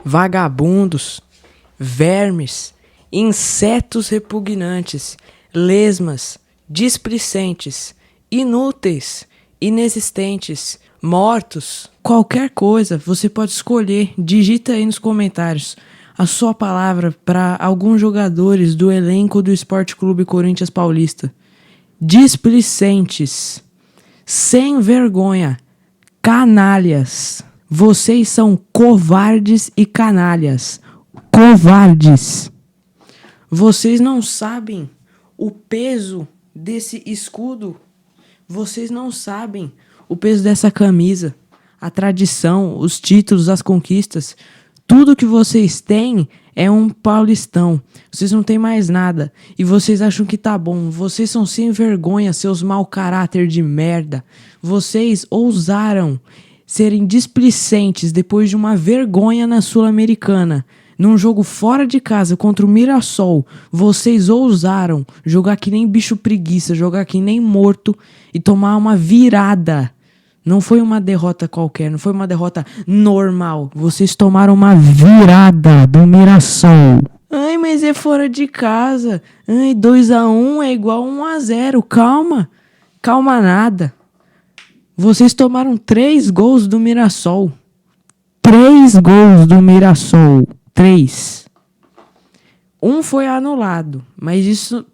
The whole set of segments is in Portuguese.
vagabundos, vermes, insetos repugnantes, lesmas, displicentes, inúteis, inexistentes, mortos, qualquer coisa, você pode escolher. Digita aí nos comentários a sua palavra para alguns jogadores do elenco do Sport Clube Corinthians Paulista. Displicentes, sem vergonha, canalhas. Vocês são covardes e canalhas. Covardes. Vocês não sabem o peso desse escudo. Vocês não sabem o peso dessa camisa, a tradição, os títulos, as conquistas. Tudo que vocês têm é um paulistão. Vocês não têm mais nada. E vocês acham que tá bom. Vocês são sem vergonha, seus mau caráter de merda. Vocês ousaram serem displicentes depois de uma vergonha na Sul-Americana. Num jogo fora de casa contra o Mirassol, vocês ousaram jogar que nem bicho preguiça, jogar que nem morto e tomar uma virada. Não foi uma derrota qualquer, não foi uma derrota normal. Vocês tomaram uma virada do Mirassol. Ai, mas é fora de casa. Ai, 2-1 é igual 1-0. Calma. Calma nada. Vocês tomaram 3 gols do Mirassol. 3 gols do Mirassol. 3. Um foi anulado. Mas isso,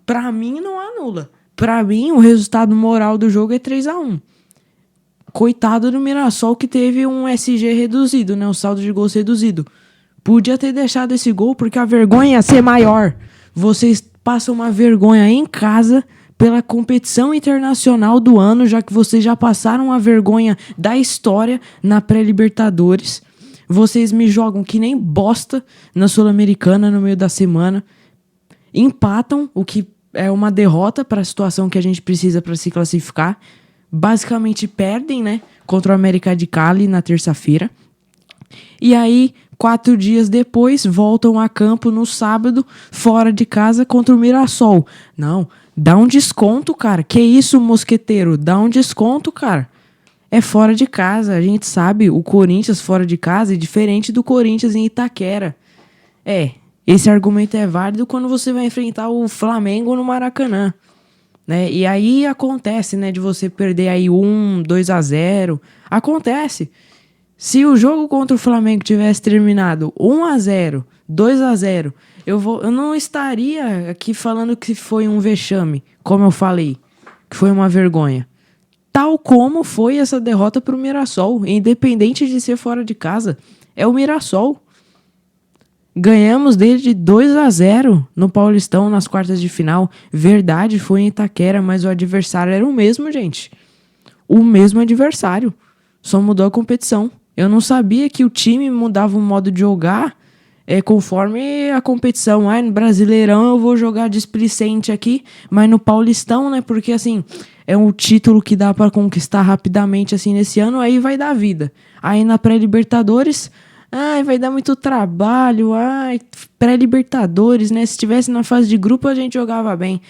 pra mim, não anula. Pra mim, o resultado moral do jogo é 3-1. Coitado do Mirassol que teve um SG reduzido, né? Um saldo de gols reduzido. Podia ter deixado esse gol porque a vergonha ia ser maior. Vocês passam uma vergonha em casa pela competição internacional do ano, já que vocês já passaram a vergonha da história na pré-Libertadores. Vocês me jogam que nem bosta na Sul-Americana no meio da semana. Empatam, o que é uma derrota para a situação que a gente precisa para se classificar. Basicamente perdem, né? Contra o América de Cali na terça-feira. E aí, 4 dias depois, voltam a campo no sábado, fora de casa, contra o Mirassol. Não, dá um desconto, cara. Que isso, mosqueteiro? Dá um desconto, cara. É fora de casa. A gente sabe, o Corinthians fora de casa é diferente do Corinthians em Itaquera. Esse argumento é válido quando você vai enfrentar o Flamengo no Maracanã. Né? E aí acontece, né, de você perder aí 2-0. Acontece. Se o jogo contra o Flamengo tivesse terminado 1-0, 2-0, eu não estaria aqui falando que foi um vexame, como eu falei, que foi uma vergonha. Tal como foi essa derrota pro Mirassol, independente de ser fora de casa, é o Mirassol. Ganhamos dele de 2-0 no Paulistão nas quartas de final. Verdade, foi em Itaquera, mas o adversário era o mesmo, gente. O mesmo adversário. Só mudou a competição. Eu não sabia que o time mudava o modo de jogar conforme a competição. No Brasileirão eu vou jogar displicente aqui, mas no Paulistão, né? Porque assim, é um título que dá pra conquistar rapidamente assim nesse ano, aí vai dar vida. Aí na pré-Libertadores, vai dar muito trabalho. Pré-Libertadores, né? Se estivesse na fase de grupo, a gente jogava bem.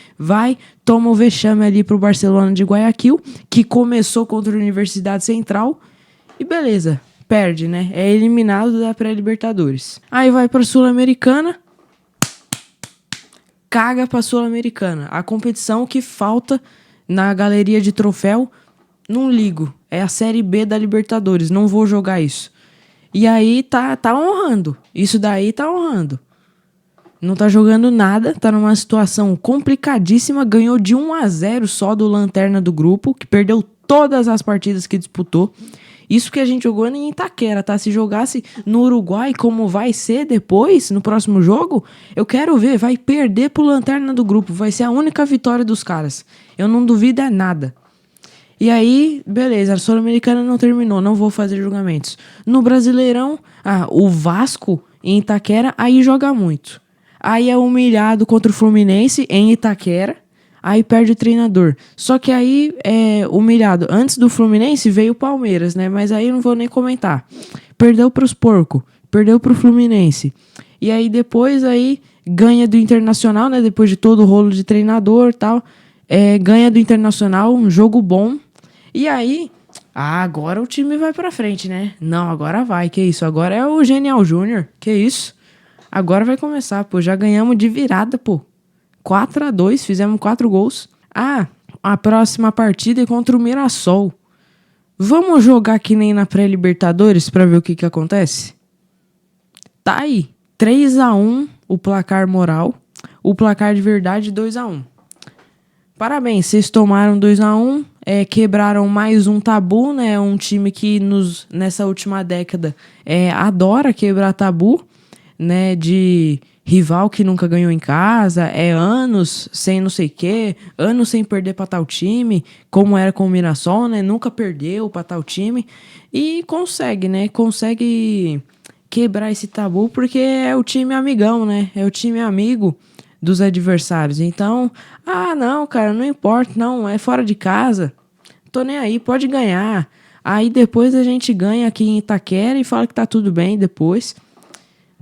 Toma o vexame ali pro Barcelona de Guayaquil, que começou contra a Universidade Central. E beleza, perde, né? É eliminado da pré-Libertadores. Aí vai pra Sul-Americana. Caga pra Sul-Americana. A competição que falta na galeria de troféu, não ligo. É a Série B da Libertadores. Não vou jogar isso. E aí tá honrando. Isso daí tá honrando. Não tá jogando nada, tá numa situação complicadíssima. Ganhou de 1-0 só do lanterna do grupo, que perdeu todas as partidas que disputou. Isso que a gente jogou em Itaquera, tá? Se jogasse no Uruguai, como vai ser depois, no próximo jogo, eu quero ver. Vai perder pro lanterna do grupo. Vai ser a única vitória dos caras. Eu não duvido é nada. E aí, beleza, a Sul-Americana não terminou, não vou fazer julgamentos. No Brasileirão, o Vasco em Itaquera, aí joga muito. Aí é humilhado contra o Fluminense em Itaquera, aí perde o treinador. Só que aí é humilhado. Antes do Fluminense veio o Palmeiras, né? Mas aí eu não vou nem comentar. Perdeu pros porcos, perdeu pro Fluminense. E aí depois ganha do Internacional, né? Depois de todo o rolo de treinador e tal. Ganha do Internacional, um jogo bom. E aí Ah, agora o time vai pra frente, né? Não, agora vai. Que isso? Agora é o Genial Júnior. Que isso? Agora vai começar, pô. Já ganhamos de virada, pô. 4-2, fizemos 4 gols. Ah, a próxima partida é contra o Mirassol. Vamos jogar que nem na pré-Libertadores pra ver o que acontece? Tá aí. 3-1 o placar moral. O placar de verdade 2-1. Parabéns, vocês tomaram 2-1. Quebraram mais um tabu, né? Um time que nessa última década adora quebrar tabu, né? De rival que nunca ganhou em casa, anos sem não sei o quê, anos sem perder pra tal time, como era com o Mirassol, né? Nunca perdeu pra tal time. E consegue, né? Consegue quebrar esse tabu porque é o time amigão, né? É o time amigo dos adversários. Então, não, cara, não importa, não, é fora de casa. Tô nem aí, pode ganhar. Aí depois a gente ganha aqui em Itaquera e fala que tá tudo bem depois.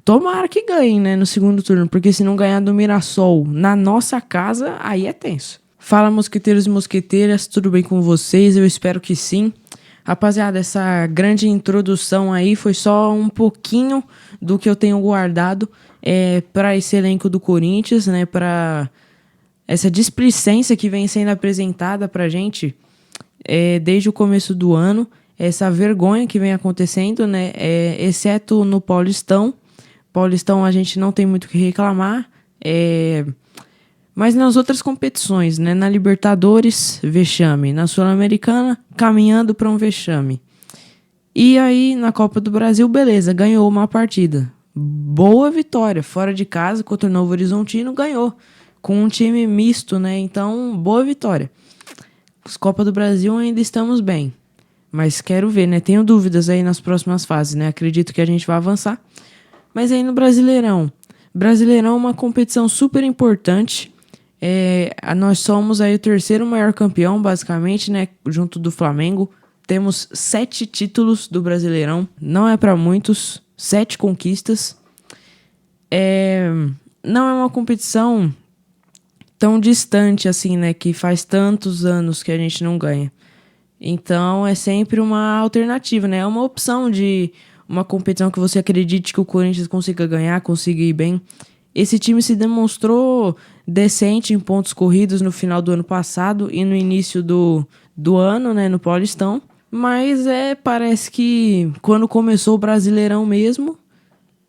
Tomara que ganhe, né, no segundo turno, porque se não ganhar do Mirassol na nossa casa, aí é tenso. Fala, mosqueteiros e mosqueteiras, tudo bem com vocês? Eu espero que sim. Rapaziada, essa grande introdução aí foi só um pouquinho do que eu tenho guardado para esse elenco do Corinthians, né, para essa displicência que vem sendo apresentada pra gente desde o começo do ano, essa vergonha que vem acontecendo, né, exceto no Paulistão. Paulistão a gente não tem muito o que reclamar, mas nas outras competições, né, na Libertadores, vexame, na Sul-Americana, caminhando para um vexame. E aí, na Copa do Brasil, beleza, ganhou uma partida. Boa vitória, fora de casa, contra o Novo Horizontino, ganhou. Com um time misto, né? Então, boa vitória. Copa do Brasil ainda estamos bem. Mas quero ver, né? Tenho dúvidas aí nas próximas fases, né? Acredito que a gente vai avançar. Mas aí no Brasileirão. Brasileirão é uma competição super importante. Nós somos aí o terceiro maior campeão, basicamente, né? Junto do Flamengo. Temos 7 títulos do Brasileirão. Não é para muitos. 7 conquistas. Não é uma competição tão distante assim, né? Que faz tantos anos que a gente não ganha. Então é sempre uma alternativa, né? É uma opção de uma competição que você acredite que o Corinthians consiga ganhar, consiga ir bem. Esse time se demonstrou decente em pontos corridos no final do ano passado e no início do ano, né? No Paulistão. Mas parece que quando começou o Brasileirão mesmo,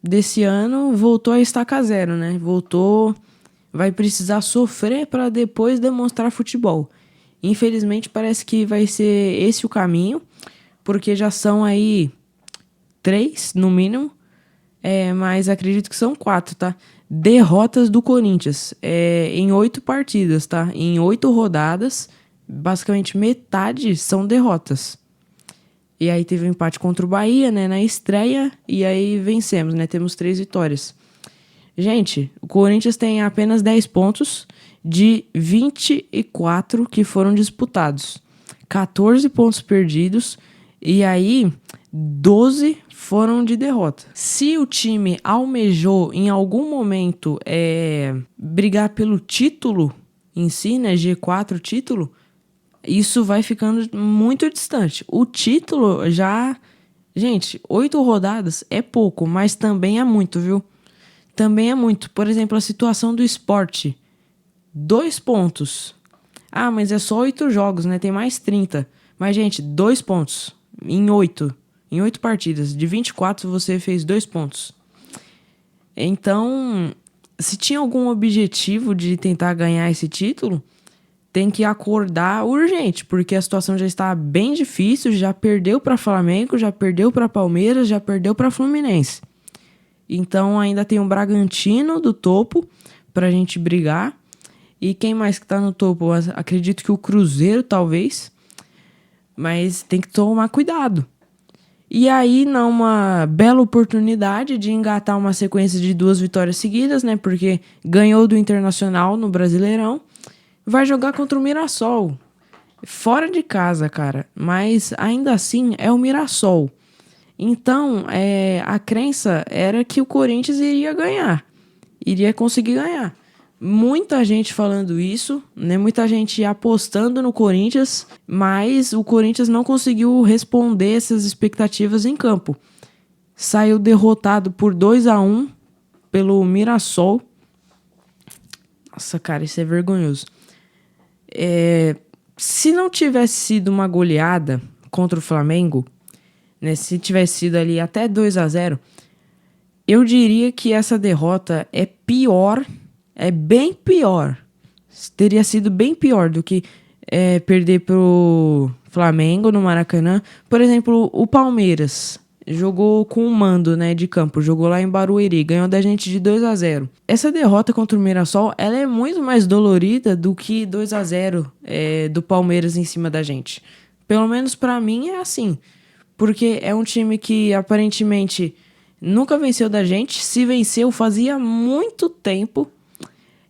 desse ano, voltou a estaca zero, né? Vai precisar sofrer para depois demonstrar futebol. Infelizmente, parece que vai ser esse o caminho, porque já são aí 3, no mínimo, mas acredito que são 4, tá? Derrotas do Corinthians em 8 partidas, tá? Em 8 rodadas, basicamente metade são derrotas. E aí teve um empate contra o Bahia, né, na estreia, e aí vencemos, né? Temos 3 vitórias. Gente, o Corinthians tem apenas 10 pontos de 24 que foram disputados. 14 pontos perdidos e aí 12 foram de derrota. Se o time almejou em algum momento brigar pelo título em si, né, G4 título, isso vai ficando muito distante. O título já... Gente, 8 rodadas é pouco, mas também é muito, viu? Também é muito. Por exemplo, a situação do Sport. 2 pontos. Mas é só 8 jogos, né? Tem mais 30. Mas, gente, 2 pontos. Em 8 partidas. De 24, você fez 2 pontos. Então, se tinha algum objetivo de tentar ganhar esse título, tem que acordar urgente, porque a situação já está bem difícil, já perdeu para Flamengo, já perdeu para Palmeiras, já perdeu para Fluminense. Então ainda tem o Bragantino do topo pra gente brigar. E quem mais que tá no topo? Acredito que o Cruzeiro, talvez. Mas tem que tomar cuidado. E aí, numa bela oportunidade de engatar uma sequência de 2 vitórias seguidas, né? Porque ganhou do Internacional no Brasileirão. Vai jogar contra o Mirassol. Fora de casa, cara. Mas ainda assim é o Mirassol. Então, a crença era que o Corinthians iria ganhar. Iria conseguir ganhar. Muita gente falando isso, né? Muita gente apostando no Corinthians, mas o Corinthians não conseguiu responder essas expectativas em campo. Saiu derrotado por 2-1 pelo Mirassol. Nossa, cara, isso é vergonhoso. Se não tivesse sido uma goleada contra o Flamengo, né, se tivesse sido ali até 2-0, eu diria que essa derrota é pior, é bem pior. Teria sido bem pior do que perder pro Flamengo no Maracanã. Por exemplo, o Palmeiras jogou com o mando, né, de campo, jogou lá em Barueri, ganhou da gente de 2-0. Essa derrota contra o Mirassol, ela é muito mais dolorida do que 2-0 do Palmeiras em cima da gente. Pelo menos pra mim é assim, porque é um time que aparentemente nunca venceu da gente, se venceu fazia muito tempo.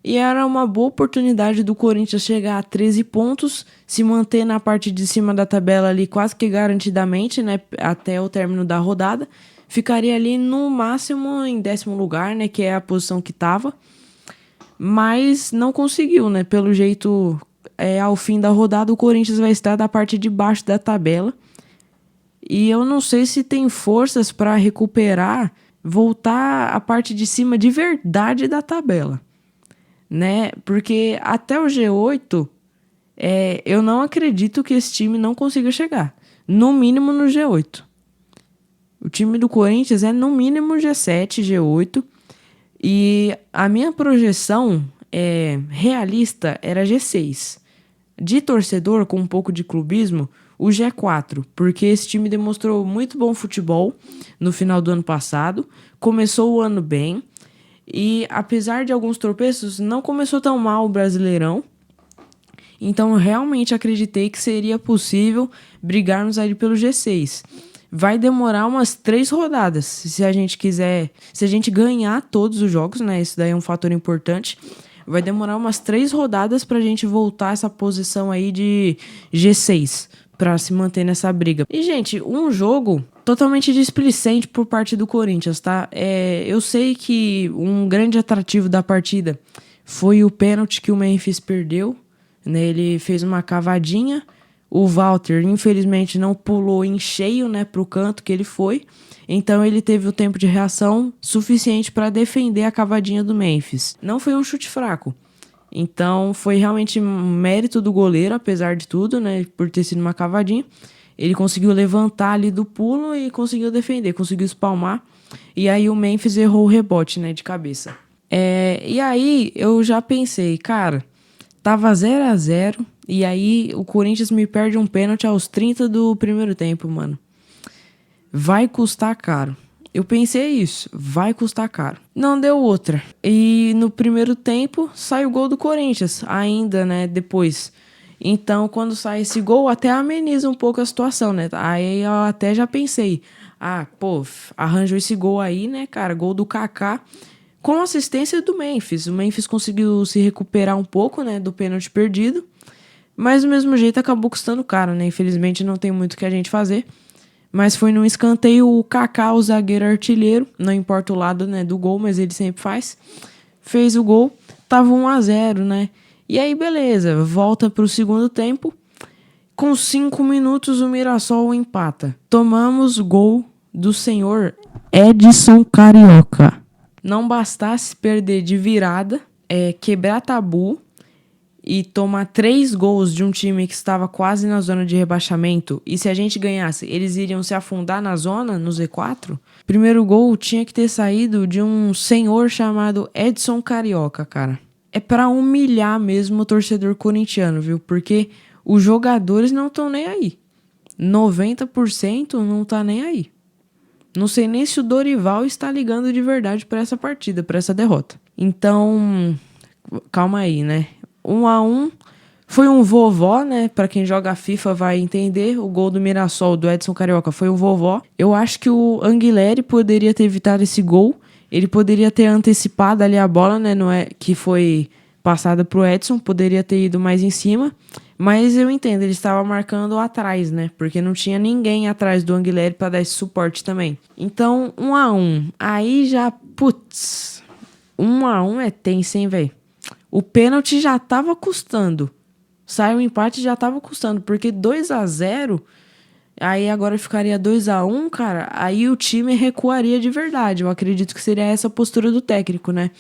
E era uma boa oportunidade do Corinthians chegar a 13 pontos, se manter na parte de cima da tabela ali quase que garantidamente, né, até o término da rodada. Ficaria ali no máximo em 10º lugar, né, que é a posição que estava. Mas não conseguiu, né? Pelo jeito, ao fim da rodada, o Corinthians vai estar da parte de baixo da tabela. E eu não sei se tem forças para recuperar, voltar à parte de cima de verdade da tabela, né? Porque até o G8, eu não acredito que esse time não consiga chegar. No mínimo no G8. O time do Corinthians é no mínimo G7, G8. E a minha projeção realista era G6. De torcedor, com um pouco de clubismo, o G4. Porque esse time demonstrou muito bom futebol no final do ano passado. Começou o ano bem. E apesar de alguns tropeços, não começou tão mal o Brasileirão. Então eu realmente acreditei que seria possível brigarmos ali pelo G6. Vai demorar umas 3 rodadas, se a gente quiser, se a gente ganhar todos os jogos, né? Isso daí é um fator importante. Vai demorar umas 3 rodadas pra gente voltar a essa posição aí de G6, pra se manter nessa briga. E, gente, um jogo totalmente displicente por parte do Corinthians, tá? Eu sei que um grande atrativo da partida foi o pênalti que o Memphis perdeu, né? Ele fez uma cavadinha. O Walter, infelizmente, não pulou em cheio, né, pro canto que ele foi. Então ele teve o tempo de reação suficiente para defender a cavadinha do Memphis. Não foi um chute fraco. Então foi realmente mérito do goleiro, apesar de tudo, né, por ter sido uma cavadinha. Ele conseguiu levantar ali do pulo e conseguiu defender, conseguiu espalmar. E aí o Memphis errou o rebote, né, de cabeça. E aí eu já pensei, cara, tava 0-0 e aí o Corinthians me perde um pênalti aos 30 do primeiro tempo, mano. Vai custar caro. Eu pensei isso, vai custar caro. Não deu outra. E no primeiro tempo sai o gol do Corinthians, ainda, né, depois. Então, quando sai esse gol, até ameniza um pouco a situação, né? Aí eu até já pensei, arranjou esse gol aí, né, cara, gol do Kaká, com assistência do Memphis. O Memphis conseguiu se recuperar um pouco, né, do pênalti perdido, mas do mesmo jeito acabou custando caro, né? Infelizmente não tem muito o que a gente fazer. Mas foi num escanteio, o Kaká, o zagueiro artilheiro, não importa o lado, né, do gol, mas ele sempre fez o gol, tava 1-0, né? E aí, beleza, volta pro segundo tempo, com 5 minutos o Mirassol empata. Tomamos gol do senhor Edson Carioca. Não bastasse perder de virada, quebrar tabu e tomar 3 gols de um time que estava quase na zona de rebaixamento, e se a gente ganhasse, eles iriam se afundar na zona, no Z4, primeiro gol tinha que ter saído de um senhor chamado Edson Carioca, cara. É pra humilhar mesmo o torcedor corintiano, viu? Porque os jogadores não estão nem aí. 90% não tá nem aí. Não sei nem se o Dorival está ligando de verdade pra essa partida, pra essa derrota. Então, calma aí, né? 1-1, foi um vovó, né? Pra quem joga FIFA vai entender. O gol do Mirassol, do Edson Carioca, foi um vovó. Eu acho que o Anguilleri poderia ter evitado esse gol. Ele poderia ter antecipado ali a bola, né? Que foi passada pro Edson. Poderia ter ido mais em cima. Mas eu entendo, ele estava marcando atrás, né? Porque não tinha ninguém atrás do Anguilleri pra dar esse suporte também. Então, 1-1. Aí já, 1-1 é tenso, hein, velho? O pênalti já tava custando. Saiu o empate já tava custando, porque 2-0, aí agora ficaria 2-1, cara, aí o time recuaria de verdade. Eu acredito que seria essa a postura do técnico, né?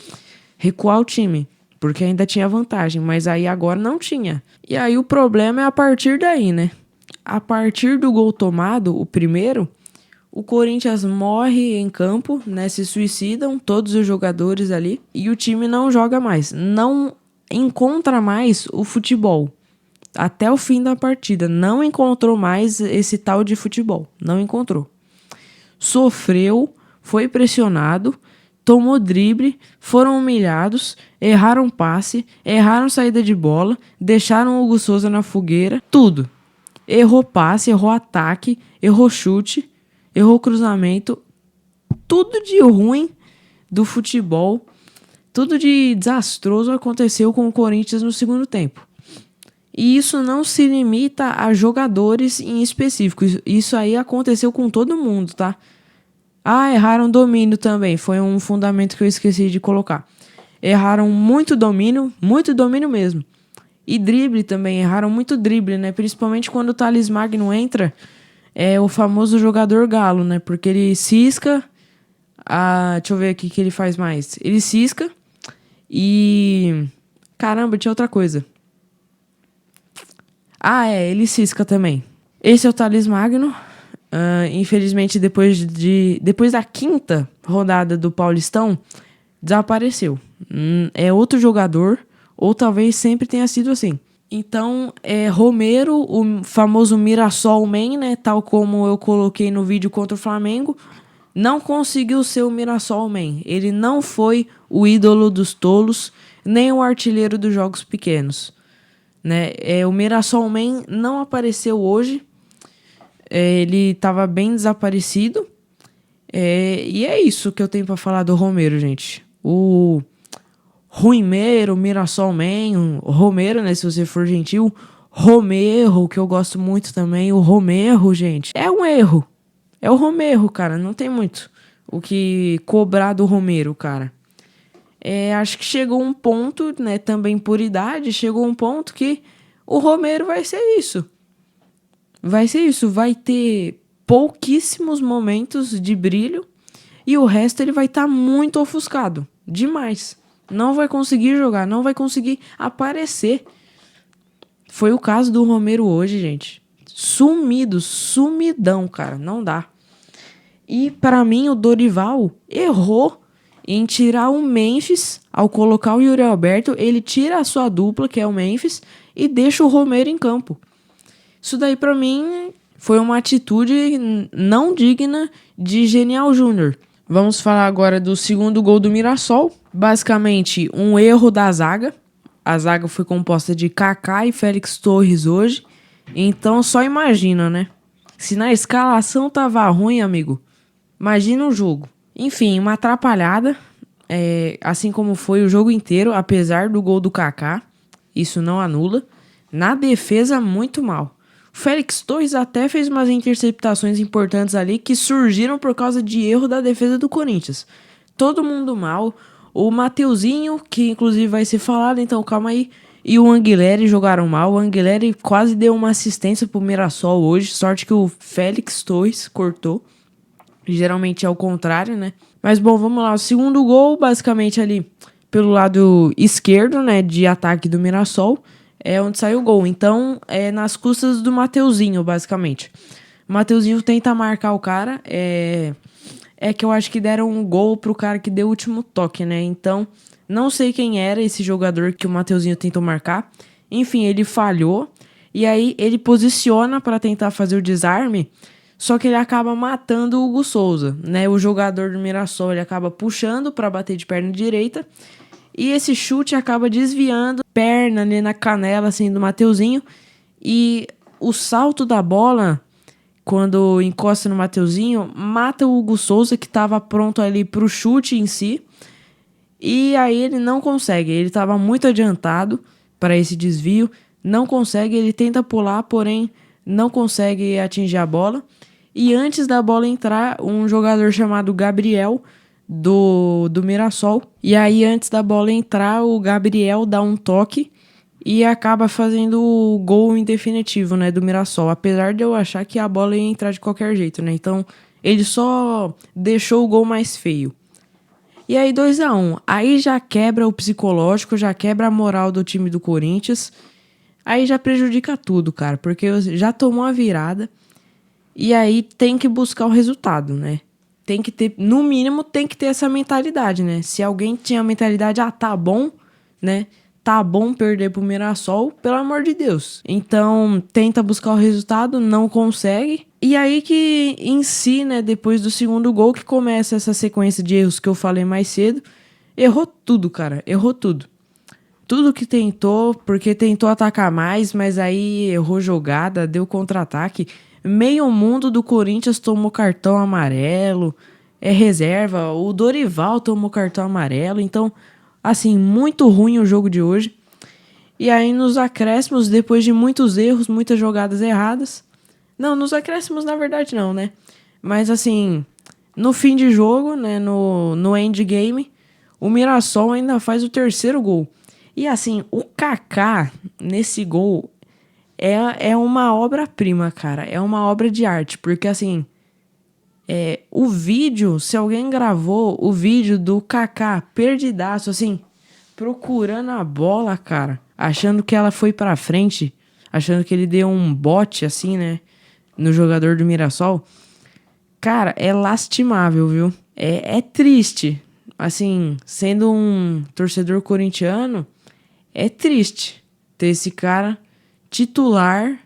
Recuar o time, porque ainda tinha vantagem, mas aí agora não tinha. E aí o problema é a partir daí, né? A partir do gol tomado, o primeiro, o Corinthians morre em campo, né? Se suicidam todos os jogadores ali e o time não joga mais, não encontra mais o futebol. Até o fim da partida, não encontrou mais esse tal de futebol. Não encontrou. Sofreu, foi pressionado, tomou drible, foram humilhados, erraram passe, erraram saída de bola, deixaram o Hugo Souza na fogueira, tudo. Errou passe, errou ataque, errou chute, errou cruzamento, tudo de ruim do futebol, tudo de desastroso aconteceu com o Corinthians no segundo tempo. E isso não se limita a jogadores em específico. Isso aí aconteceu com todo mundo, tá? Ah, erraram domínio também. Foi um fundamento que eu esqueci de colocar. Erraram muito domínio mesmo. E drible também, erraram muito drible, né? Principalmente quando o Thales Magno entra, é o famoso jogador galo, né? Porque ele cisca. Deixa eu ver aqui o que ele faz mais. Ele cisca e... Caramba, tinha outra coisa. Ele cisca também. Esse é o Thales Magno. Infelizmente, depois da quinta rodada do Paulistão, desapareceu. É outro jogador, ou talvez sempre tenha sido assim. Então, Romero, o famoso Mirassol Man, né, tal como eu coloquei no vídeo contra o Flamengo, não conseguiu ser o Mirassol Man. Ele não foi o ídolo dos tolos, nem o artilheiro dos jogos pequenos. Né? O Mirassol Man não apareceu hoje. Ele estava bem desaparecido. E é isso que eu tenho para falar do Romero, gente. O Ruimeiro, Mirassol Man, o Romero, né? Se você for gentil. Romero, que eu gosto muito também. O Romero, gente. É um erro. É o Romero, cara. Não tem muito o que cobrar do Romero, cara. Acho que chegou um ponto, né, também por idade, chegou um ponto que o Romero vai ser isso. Vai ter pouquíssimos momentos de brilho e o resto ele vai estar muito ofuscado. Demais. Não vai conseguir jogar, não vai conseguir aparecer. Foi o caso do Romero hoje, gente. Sumidão, cara. Não dá. E pra mim o Dorival errou em tirar o Memphis. Ao colocar o Yuri Alberto, ele tira a sua dupla, que é o Memphis, e deixa o Romero em campo. Isso daí pra mim foi uma atitude não digna de Genial Júnior. Vamos falar agora do segundo gol do Mirassol. Basicamente um erro da zaga. A zaga foi composta de Kaká e Félix Torres hoje. Então só imagina, né? Se na escalação tava ruim, amigo, imagina o jogo. Enfim, uma atrapalhada, assim como foi o jogo inteiro, apesar do gol do Kaká, isso não anula. Na defesa, muito mal. O Félix Torres até fez umas interceptações importantes ali que surgiram por causa de erro da defesa do Corinthians. Todo mundo mal. O Mateuzinho, que inclusive vai ser falado, então calma aí. E o Anguilleri jogaram mal. O Anguilleri quase deu uma assistência pro Mirassol hoje. Sorte que o Félix Torres cortou. Geralmente é o contrário, né? Mas bom, vamos lá. O segundo gol, basicamente ali pelo lado esquerdo, né, de ataque do Mirassol, é onde sai o gol. Então, é nas custas do Mateuzinho, basicamente. O Mateuzinho tenta marcar o cara. É que eu acho que deram um gol pro cara que deu o último toque, né? Então, não sei quem era esse jogador que o Mateuzinho tentou marcar. Enfim, ele falhou. E aí, ele posiciona para tentar fazer o desarme. Só que ele acaba matando o Hugo Souza, né? O jogador do Mirassol, ele acaba puxando para bater de perna direita. E esse chute acaba desviando perna ali na canela, assim, do Mateuzinho. E o salto da bola, quando encosta no Mateuzinho, mata o Hugo Souza, que estava pronto ali pro chute em si. E aí ele não consegue. Ele estava muito adiantado para esse desvio. Não consegue, ele tenta pular, porém não consegue atingir a bola. E antes da bola entrar, um jogador chamado Gabriel do Mirassol. E aí, antes da bola entrar, o Gabriel dá um toque e acaba fazendo o gol em definitivo, né, do Mirassol. Apesar de eu achar que a bola ia entrar de qualquer jeito, né? Então, ele só deixou o gol mais feio. E aí 2-1. Aí já quebra o psicológico, já quebra a moral do time do Corinthians. Aí já prejudica tudo, cara, porque já tomou a virada. E aí tem que buscar o resultado, né? Tem que ter, no mínimo, tem que ter essa mentalidade, né? Se alguém tinha a mentalidade, tá bom, né? Tá bom perder pro Mirassol, pelo amor de Deus. Então, tenta buscar o resultado, não consegue. E aí que em si, né, depois do segundo gol, que começa essa sequência de erros que eu falei mais cedo. Errou tudo, cara, errou tudo. Tudo que tentou, porque tentou atacar mais, mas aí errou jogada, deu contra-ataque. Meio mundo do Corinthians tomou cartão amarelo, é reserva. O Dorival tomou cartão amarelo. Então, assim, muito ruim o jogo de hoje. E aí nos acréscimos, depois de muitos erros, muitas jogadas erradas. Não, nos acréscimos na verdade não, né? Mas assim, no fim de jogo, né, no endgame, o Mirassol ainda faz o terceiro gol. E assim, o Kaká, nesse gol, é uma obra-prima, cara. É uma obra de arte. Porque assim, o vídeo, se alguém gravou o vídeo do Kaká perdidaço, assim, procurando a bola, cara, achando que ela foi pra frente, achando que ele deu um bote, assim, né, no jogador do Mirassol. Cara, é lastimável, viu? É triste. Assim, sendo um torcedor corintiano, é triste ter esse cara titular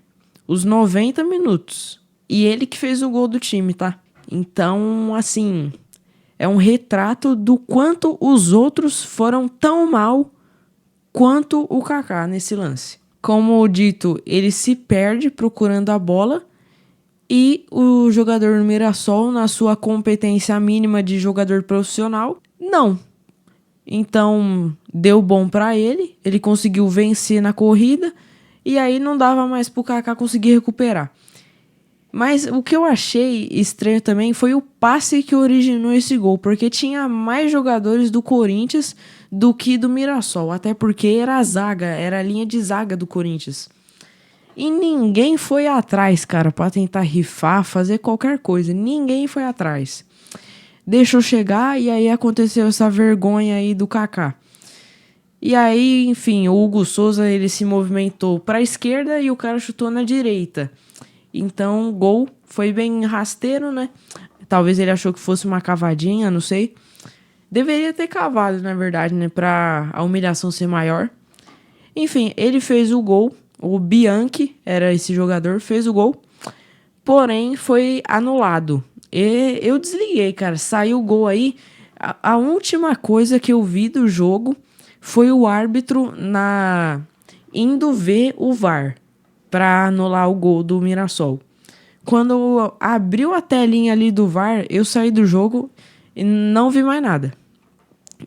os 90 minutos. E ele que fez o gol do time, tá? Então, assim, é um retrato do quanto os outros foram tão mal quanto o Kaká nesse lance. Como dito, ele se perde procurando a bola e o jogador do Mirassol, na sua competência mínima de jogador profissional, não. Então, deu bom pra ele, ele conseguiu vencer na corrida e aí não dava mais pro Kaká conseguir recuperar. Mas o que eu achei estranho também foi o passe que originou esse gol, porque tinha mais jogadores do Corinthians do que do Mirassol, até porque era a zaga, era a linha de zaga do Corinthians. E ninguém foi atrás, cara, pra tentar rifar, fazer qualquer coisa. Ninguém foi atrás. Deixou chegar e aí aconteceu essa vergonha aí do Kaká. E aí, enfim, o Hugo Souza, ele se movimentou pra esquerda e o cara chutou na direita. Então, o gol foi bem rasteiro, né? Talvez ele achou que fosse uma cavadinha, não sei. Deveria ter cavado, na verdade, né? Pra a humilhação ser maior. Enfim, ele fez o gol. O Bianchi, era esse jogador, fez o gol. Porém, foi anulado. E eu desliguei, cara. Saiu o gol aí. A última coisa que eu vi do jogo foi o árbitro indo ver o VAR para anular o gol do Mirassol. Quando abriu a telinha ali do VAR, eu saí do jogo e não vi mais nada.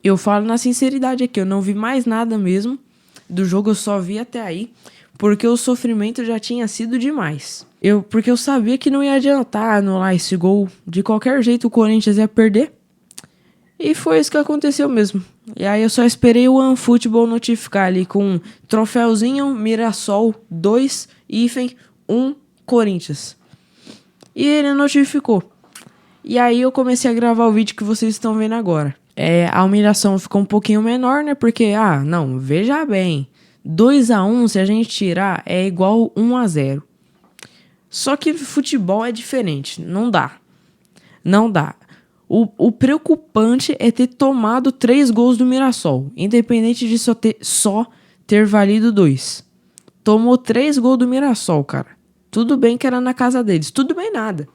Eu falo na sinceridade aqui, eu não vi mais nada mesmo do jogo, eu só vi até aí, porque o sofrimento já tinha sido demais. Porque eu sabia que não ia adiantar anular esse gol. De qualquer jeito o Corinthians ia perder. E foi isso que aconteceu mesmo. E aí eu só esperei o OneFootball notificar ali com troféuzinho Mirassol 2, 1, Corinthians. E ele notificou. E aí eu comecei a gravar o vídeo que vocês estão vendo agora. A humilhação ficou um pouquinho menor, né? Porque, não, veja bem. 2-1, se a gente tirar, é igual 1-0. Só que futebol é diferente. Não dá. Não dá. O preocupante é ter tomado 3 gols do Mirassol, independente de só ter valido 2. Tomou 3 gols do Mirassol, cara. Tudo bem que era na casa deles. Tudo bem nada.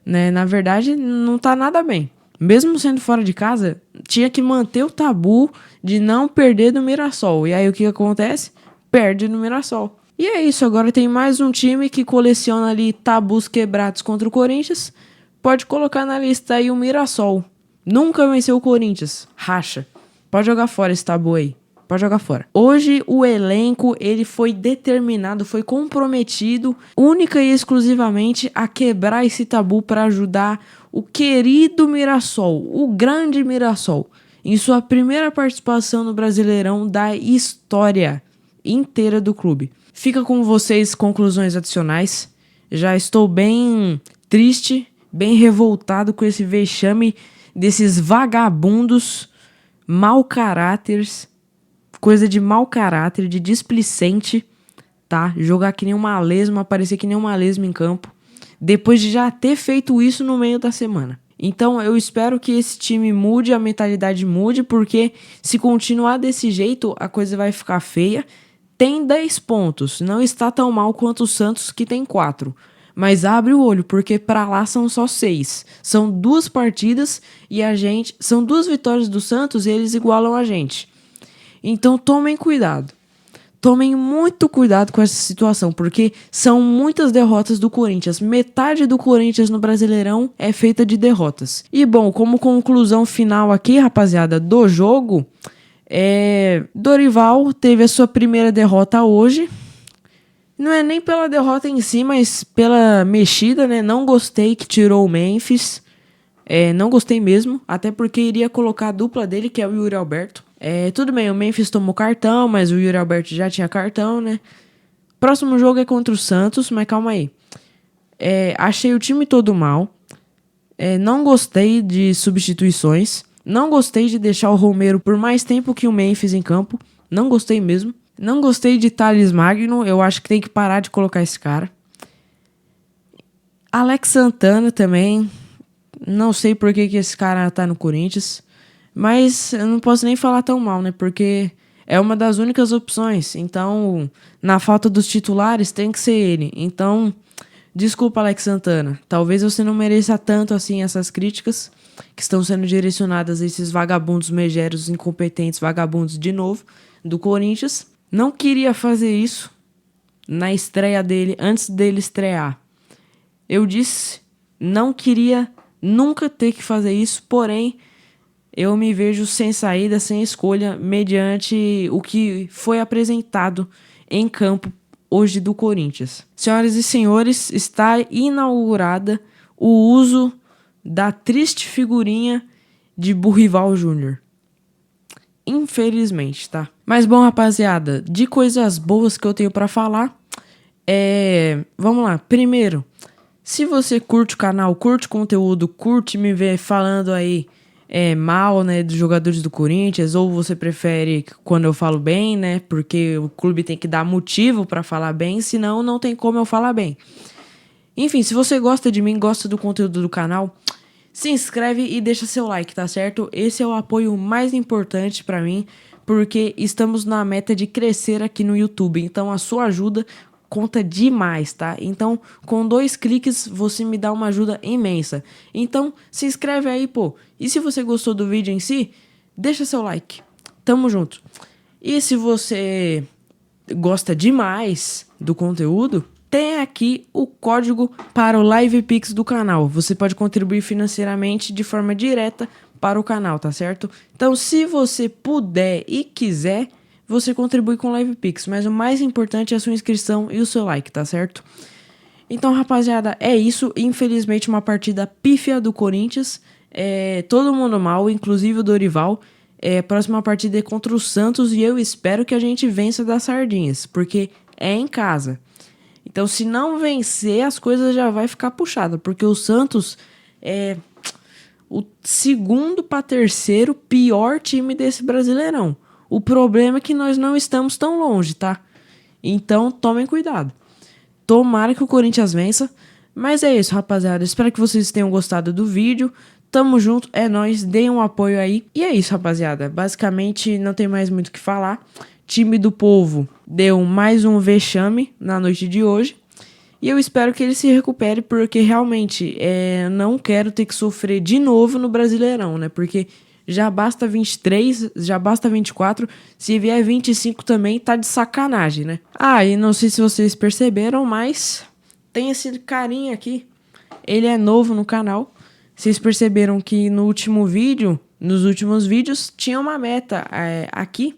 Né? Na verdade, não tá nada bem. Mesmo sendo fora de casa, tinha que manter o tabu de não perder do Mirassol. E aí o que acontece? Perde no Mirassol. E é isso, agora tem mais um time que coleciona ali tabus quebrados contra o Corinthians. Pode colocar na lista aí o Mirassol. Nunca venceu o Corinthians. Racha. Pode jogar fora esse tabu aí. pode jogar fora. Hoje o elenco, ele foi determinado, foi comprometido única e exclusivamente a quebrar esse tabu para ajudar o querido Mirassol, o grande Mirassol, em sua primeira participação no Brasileirão da história inteira do clube. Fica com vocês conclusões adicionais. Já estou bem triste, bem revoltado com esse vexame desses vagabundos, mau caráteres, coisa de mau caráter, de displicente, tá? Jogar que nem uma lesma, aparecer que nem uma lesma em campo, depois de já ter feito isso no meio da semana. Então eu espero que esse time mude, a mentalidade mude, porque se continuar desse jeito, a coisa vai ficar feia. Tem 10 pontos, não está tão mal quanto o Santos, que tem 4. Mas abre o olho, porque pra lá são só 6. São 2 partidas e são 2 vitórias do Santos e eles igualam a gente. Então tomem cuidado. Tomem muito cuidado com essa situação, porque são muitas derrotas do Corinthians. Metade do Corinthians no Brasileirão é feita de derrotas. E bom, como conclusão final aqui, rapaziada, do jogo, Dorival teve a sua primeira derrota hoje. Não é nem pela derrota em si, mas pela mexida, né? Não gostei que tirou o Memphis. Não gostei mesmo, até porque iria colocar a dupla dele, que é o Yuri Alberto. Tudo bem, o Memphis tomou cartão, mas o Yuri Alberto já tinha cartão, né? Próximo jogo é contra o Santos, mas calma aí. Achei o time todo mal. Não gostei de substituições. Não gostei de deixar o Romero por mais tempo que o Memphis em campo. Não gostei mesmo. Não gostei de Thales Magno. Eu acho que tem que parar de colocar esse cara. Alex Santana também. Não sei por que esse cara tá no Corinthians. Mas eu não posso nem falar tão mal, né? Porque é uma das únicas opções. Então, na falta dos titulares, tem que ser ele. Então, desculpa, Alex Santana. Talvez você não mereça tanto assim essas críticas que estão sendo direcionadas a esses vagabundos megéros, incompetentes, vagabundos de novo, do Corinthians. Não queria fazer isso na estreia dele, antes dele estrear. Eu disse, não queria nunca ter que fazer isso, porém, eu me vejo sem saída, sem escolha, mediante o que foi apresentado em campo hoje do Corinthians. Senhoras e senhores, está inaugurada o uso da triste figurinha de Burrival Júnior. Infelizmente, tá? Mas bom, rapaziada, de coisas boas que eu tenho pra falar, vamos lá. Primeiro, se você curte o canal, curte o conteúdo, curte me ver falando aí mal, né, dos jogadores do Corinthians, ou você prefere quando eu falo bem, né, porque o clube tem que dar motivo pra falar bem, senão não tem como eu falar bem. Enfim, se você gosta de mim, gosta do conteúdo do canal, se inscreve e deixa seu like, tá certo? Esse é o apoio mais importante pra mim, porque estamos na meta de crescer aqui no YouTube, então a sua ajuda conta demais, tá? Então, com 2 cliques, você me dá uma ajuda imensa. Então, se inscreve aí, pô. E se você gostou do vídeo em si, deixa seu like. Tamo junto. E se você gosta demais do conteúdo, tem aqui o código para o LivePix do canal. Você pode contribuir financeiramente de forma direta para o canal, tá certo? Então, se você puder e quiser, você contribui com o LivePix, mas o mais importante é a sua inscrição e o seu like, tá certo? Então, rapaziada, é isso. Infelizmente, uma partida pífia do Corinthians. Todo mundo mal, inclusive o Dorival. Próxima partida é contra o Santos e eu espero que a gente vença das sardinhas, porque é em casa. Então, se não vencer, as coisas já vai ficar puxada, porque o Santos é o segundo para terceiro pior time desse Brasileirão. O problema é que nós não estamos tão longe, tá? Então, tomem cuidado. Tomara que o Corinthians vença. Mas é isso, rapaziada. Espero que vocês tenham gostado do vídeo. Tamo junto, é nóis. Deem um apoio aí. E é isso, rapaziada. Basicamente, não tem mais muito o que falar. Time do Povo deu mais um vexame na noite de hoje. E eu espero que ele se recupere, porque realmente não quero ter que sofrer de novo no Brasileirão, né? Porque já basta 23, já basta 24, se vier 25 também tá de sacanagem, né? E não sei se vocês perceberam, mas tem esse carinha aqui, ele é novo no canal. Vocês perceberam que no último vídeo, nos últimos vídeos, tinha uma meta aqui,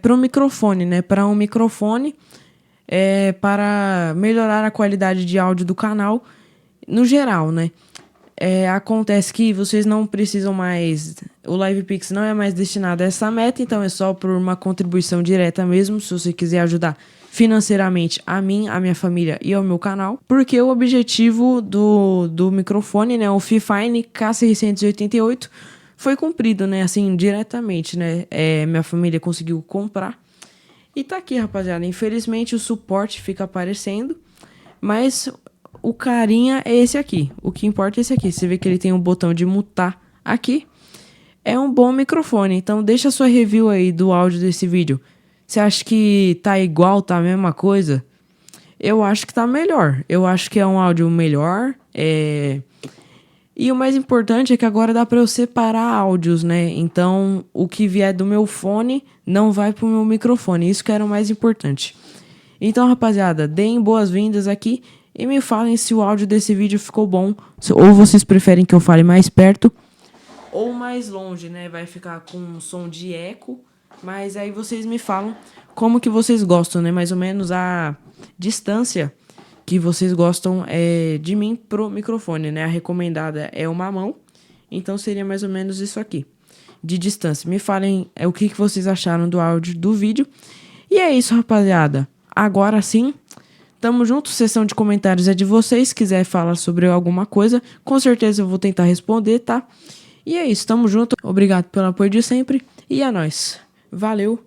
para o microfone, né? Para um microfone, para melhorar a qualidade de áudio do canal no geral, né? Acontece que vocês não precisam mais. O LivePix não é mais destinado a essa meta, então é só por uma contribuição direta mesmo, se você quiser ajudar financeiramente a mim, a minha família e ao meu canal. Porque o objetivo do microfone, né, o Fifine K688, foi cumprido, né, assim, diretamente, né. Minha família conseguiu comprar. E tá aqui, rapaziada. Infelizmente o suporte fica aparecendo, mas o carinha é esse aqui. O que importa é esse aqui. Você vê que ele tem um botão de mutar aqui. É um bom microfone. Então deixa a sua review aí do áudio desse vídeo. Você acha que tá igual, tá a mesma coisa? Eu acho que tá melhor. Eu acho que é um áudio melhor. E o mais importante é que agora dá pra eu separar áudios, né? Então o que vier do meu fone não vai pro meu microfone. Isso que era o mais importante. Então, rapaziada, deem boas-vindas aqui e me falem se o áudio desse vídeo ficou bom. Ou vocês preferem que eu fale mais perto ou mais longe, né? Vai ficar com um som de eco. Mas aí vocês me falam como que vocês gostam, né? Mais ou menos a distância que vocês gostam de mim pro microfone, né? A recomendada é uma mão. Então seria mais ou menos isso aqui, de distância. Me falem o que vocês acharam do áudio do vídeo. E é isso, rapaziada. Agora sim, tamo junto. Sessão de comentários é de vocês. Se quiser falar sobre alguma coisa, com certeza eu vou tentar responder, tá? E é isso, tamo junto. Obrigado pelo apoio de sempre. E é nóis. Valeu.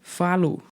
Falou.